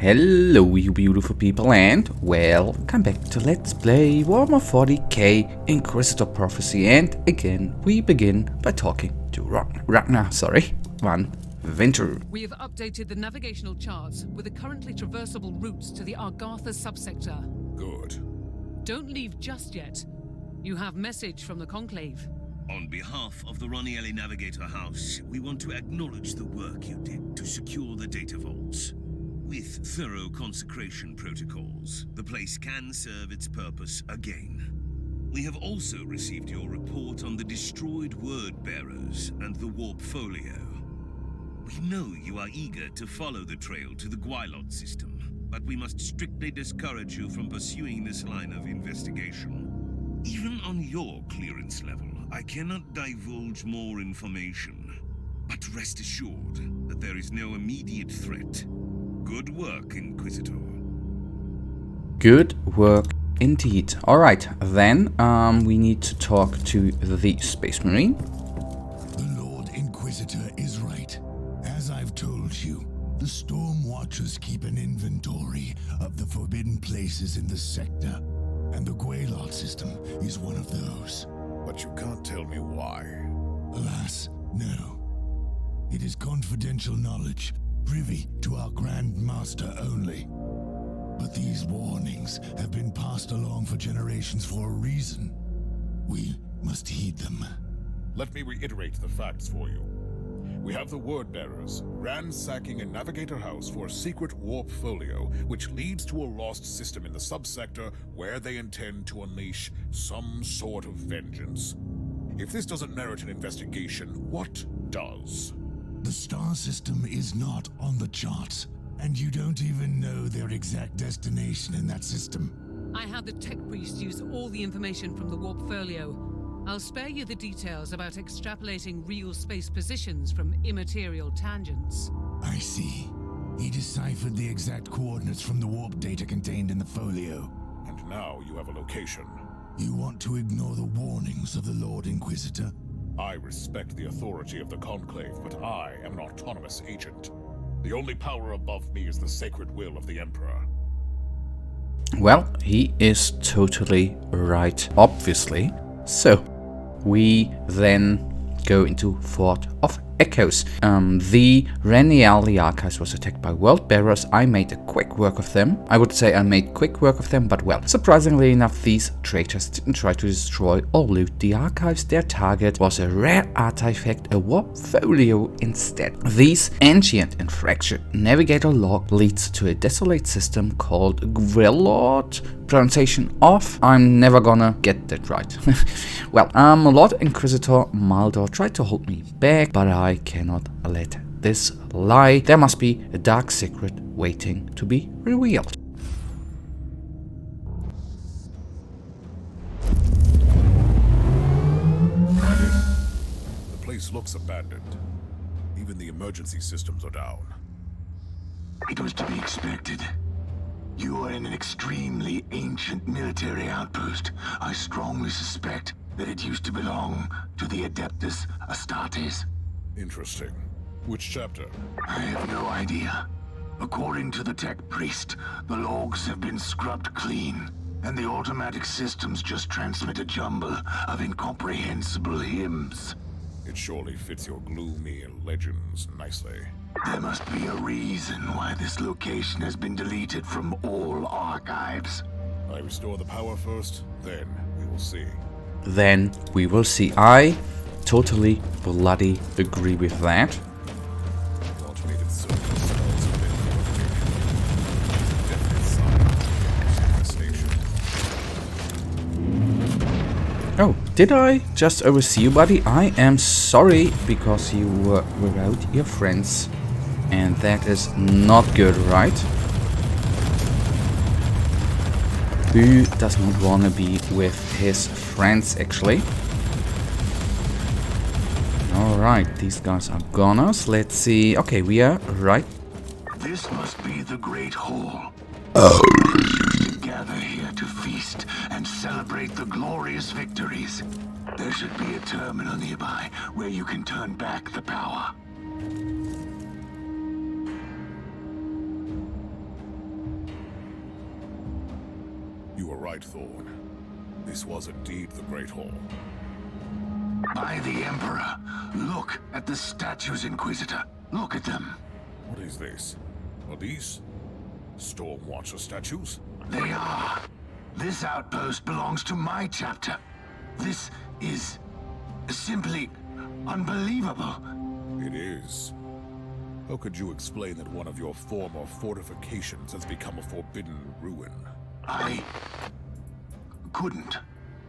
Hello you beautiful people and welcome back to Let's Play Warhammer 40k Inquisitor Prophecy, and again we begin by talking to Van Winter. We have updated the navigational charts with the currently traversable routes to the Argatha subsector. Good. Don't leave just yet. You have message from the Conclave. On behalf of the Ranieli Navigator House, we want to acknowledge the work you did to secure the data vaults. With thorough consecration protocols, the place can serve its purpose again. We have also received your report on the destroyed word-bearers and the Warp-Folio. We know you are eager to follow the trail to the Gwaelod system, but we must strictly discourage you from pursuing this line of investigation. Even on your clearance level, I cannot divulge more information, but rest assured that there is no immediate threat. Good work, Inquisitor. Good work indeed. Alright, then we need to talk to the Space Marine. The Lord Inquisitor is right. As I've told you, the Storm Watchers keep an inventory of the forbidden places in the sector, and the Gwaelod system is one of those. But you can't tell me why. Alas, no. It is confidential knowledge, privy to our Grand Master only. But these warnings have been passed along for generations for a reason. We must heed them. Let me reiterate the facts for you. We have the Word-Bearers ransacking a Navigator house for a secret Warp-Folio, which leads to a lost system in the subsector where they intend to unleash some sort of vengeance. If this doesn't merit an investigation, what does? The star system is not on the charts, and you don't even know their exact destination in that system. I had the tech priest use all the information from the Warp-Folio. I'll spare you the details about extrapolating real space positions from immaterial tangents. I see. He deciphered the exact coordinates from the warp data contained in the folio. And now you have a location. You want to ignore the warnings of the Lord Inquisitor? I respect the authority of the Conclave, but I am an autonomous agent. The only power above me is the sacred will of the Emperor. Well, he is totally right, obviously. So, we then go into Fort of Echoes. The Ranieli Archives was attacked by world-bearers. I made a quick work of them. I would say I made quick work of them, but well, surprisingly enough, these traitors didn't try to destroy or loot the archives. Their target was a rare artifact, a Warp-Folio instead. This ancient and fractured Navigator log leads to a desolate system called Gwaelod. Pronunciation off, I'm never gonna get that right. Well, Lord Inquisitor Maldor tried to hold me back, but I cannot let this lie. There must be a dark secret waiting to be revealed. The place looks abandoned. Even the emergency systems are down. It was to be expected. You are in an extremely ancient military outpost. I strongly suspect that it used to belong to the Adeptus Astartes. Interesting. Which chapter? I have no idea. According to the tech priest, the logs have been scrubbed clean, and the automatic systems just transmit a jumble of incomprehensible hymns. It surely fits your gloomy legends nicely. There must be a reason why this location has been deleted from all archives. I restore the power first, then we will see. Then we will see. I totally bloody agree with that. The automated circuits smells a bit of definite sign of infestation. Oh, did I just oversee you, buddy? I am sorry because you were without your friends. And that is not good, right? Who does not want to be with his friends, actually? Alright, these guys are goners. Let's see. Okay, we are right. This must be the Great Hall. Gather here to feast and celebrate the glorious victories. There should be a terminal nearby where you can turn back the power. You were right, Thorn. This was indeed the Great Hall. By the Emperor, look at the statues, Inquisitor. Look at them. What is this? Are these Stormwatcher statues? They are. This outpost belongs to my chapter. This is simply unbelievable. It is. How could you explain that one of your former fortifications has become a forbidden ruin? I couldn't.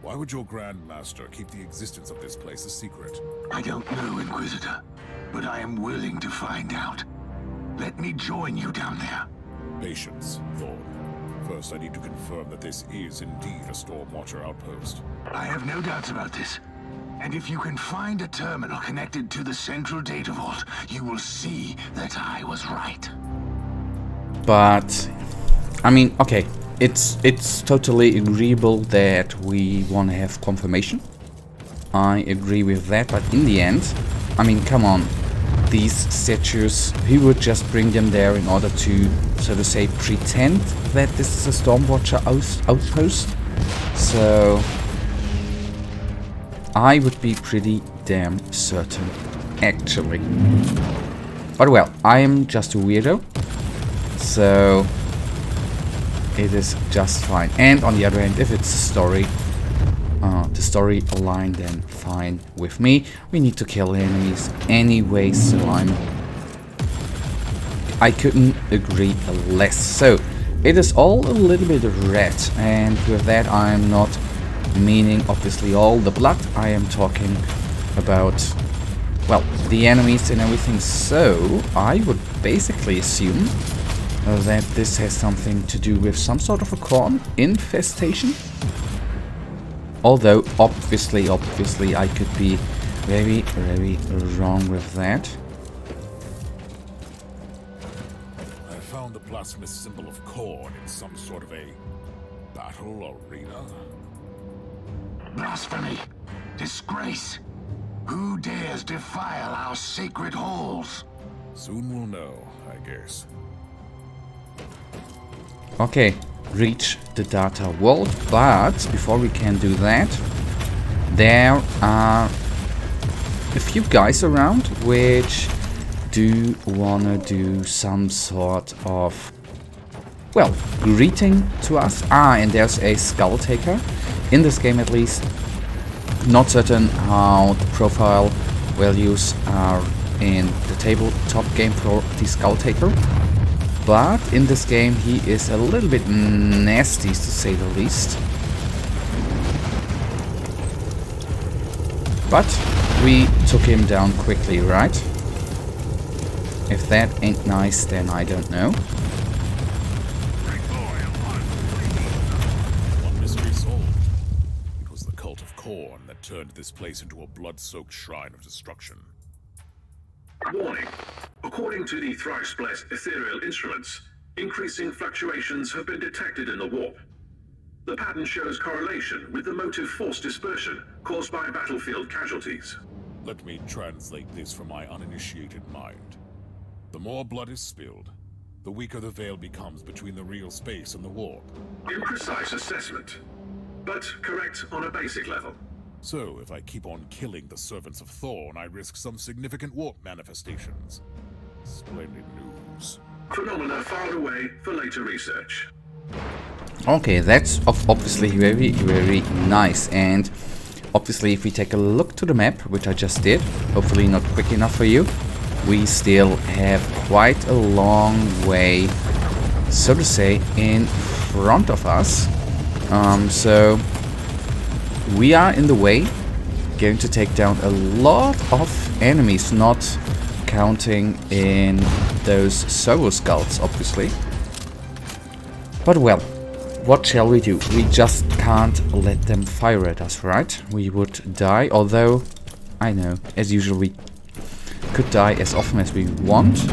Why would your Grand Master keep the existence of this place a secret? I don't know, Inquisitor, but I am willing to find out. Let me join you down there. Patience, Thorn. First, I need to confirm that this is indeed a Stormwatcher outpost. I have no doubts about this. And if you can find a terminal connected to the central data vault, you will see that I was right. But, I mean, okay, it's totally agreeable that we want to have confirmation. I agree with that, but in the end, I mean, come on. These statues, he would just bring them there in order to, so to say, pretend that this is a Stormwatcher outpost. So I would be pretty damn certain, actually. But well, I am just a weirdo, so it is just fine. And on the other hand, if it's a story, the story aligned, then fine with me. We need to kill enemies anyway, so I couldn't agree less. So it is all a little bit red, and with that I'm not meaning obviously all the blood. I am talking about, well, the enemies and everything. So I would basically assume that this has something to do with some sort of a corn infestation. Although, obviously, I could be very, very wrong with that. I found the blasphemous symbol of corn in some sort of a battle arena. Blasphemy! Disgrace! Who dares defile our sacred halls? Soon we'll know, I guess. Okay, reach the data vault, but before we can do that, there are a few guys around which do wanna do some sort of, well, greeting to us. And there's a skull taker in this game, at least. Not certain how the profile values are in the tabletop game for the skull taker. But in this game he is a little bit nasty, to say the least. But we took him down quickly, right? If that ain't nice, then I don't know. One mystery solved. It was the cult of Khorne that turned this place into a blood-soaked shrine of destruction. Warning. According to the thrice-blessed ethereal instruments, increasing fluctuations have been detected in the warp. The pattern shows correlation with the motive force dispersion caused by battlefield casualties. Let me translate this from my uninitiated mind. The more blood is spilled, the weaker the veil becomes between the real space and the warp. Imprecise assessment, but correct on a basic level. So, if I keep on killing the servants of Thorn, I risk some significant warp manifestations. Splendid news. Phenomena filed away for later research. Okay, that's obviously very, very nice. And obviously if we take a look to the map, which I just did, hopefully not quick enough for you, we still have quite a long way, so to say, in front of us. So we are in the way, going to take down a lot of enemies, not counting in those servo skulls, obviously. But well, what shall we do? We just can't let them fire at us, right? We would die, although I know, as usual, we could die as often as we want,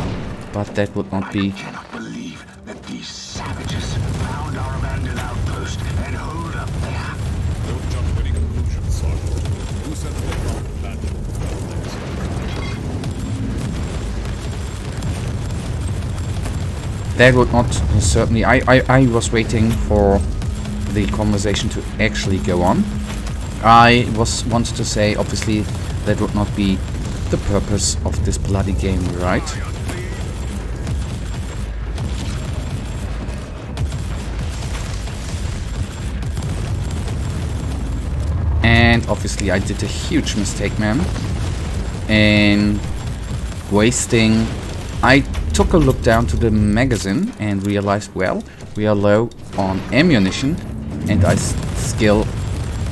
but that would not be... I cannot believe that these savages found our abandoned outpost and hold up there. Don't jump to any conclusions, Sergeant. Who said that they found abandoned? That would not certainly... I was waiting for the conversation to actually go on. I wanted to say, obviously, that would not be the purpose of this bloody game, right? And obviously I did a huge mistake, man, in wasting... I took a look down to the magazine and realized, well, we are low on ammunition, and I still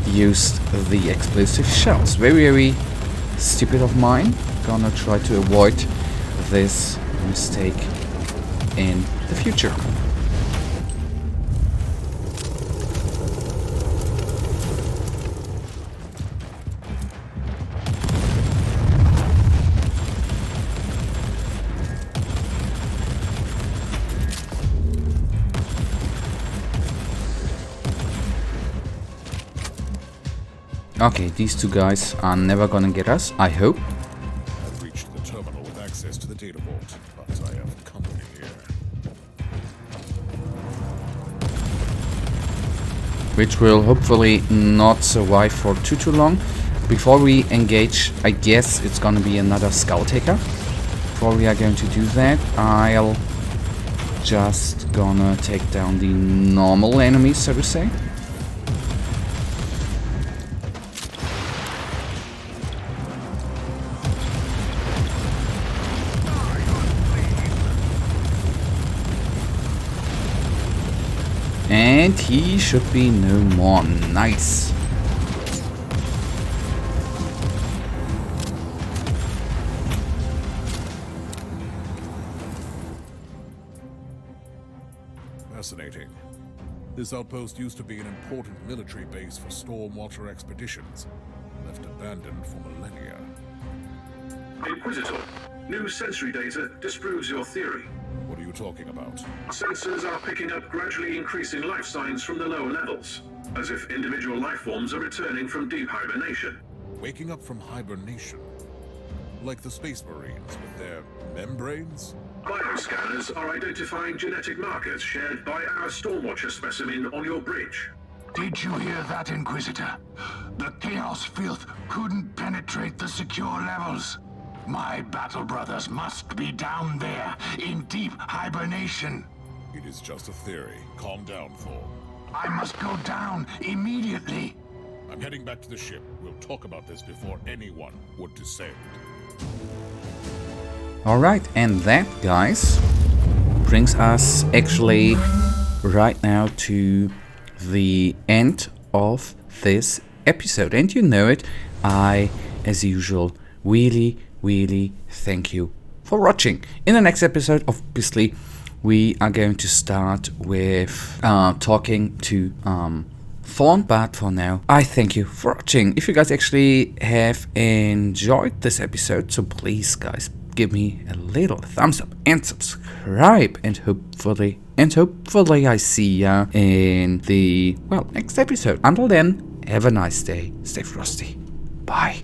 used the explosive shells. Very, very stupid of mine. Gonna try to avoid this mistake in the future. Okay, these two guys are never gonna get us, I hope. I've reached the terminal with access to the data vault, but I have company here. Which will hopefully not survive for too long. Before we engage, I guess it's gonna be another skull taker. Before we are going to do that, I'll just gonna take down the normal enemies, so to say. And he should be no more. Nice. Fascinating. This outpost used to be an important military base for Stormwatcher expeditions, left abandoned for millennia. Inquisitor, new sensory data disproves your theory. What are you talking about? Sensors are picking up gradually increasing life signs from the lower levels, as if individual life forms are returning from deep hibernation. Waking up from hibernation? Like the Space Marines with their membranes? Bioscanners are identifying genetic markers shared by our Stormwatcher specimen on your bridge. Did you hear that, Inquisitor? The Chaos Filth couldn't penetrate the secure levels. My battle brothers must be down there, in deep hibernation. It is just a theory. Calm down, Thor. I must go down immediately. I'm heading back to the ship. We'll talk about this before anyone would descend. Alright, and that, guys, brings us actually right now to the end of this episode. And you know it, I, as usual, really thank you for watching. In the next episode, obviously, we are going to start with talking to Thorn, but for now, I thank you for watching. If you guys actually have enjoyed this episode, so please, guys, give me a little thumbs up and subscribe, and hopefully I see ya in the, well, next episode. Until then, have a nice day, stay frosty, bye.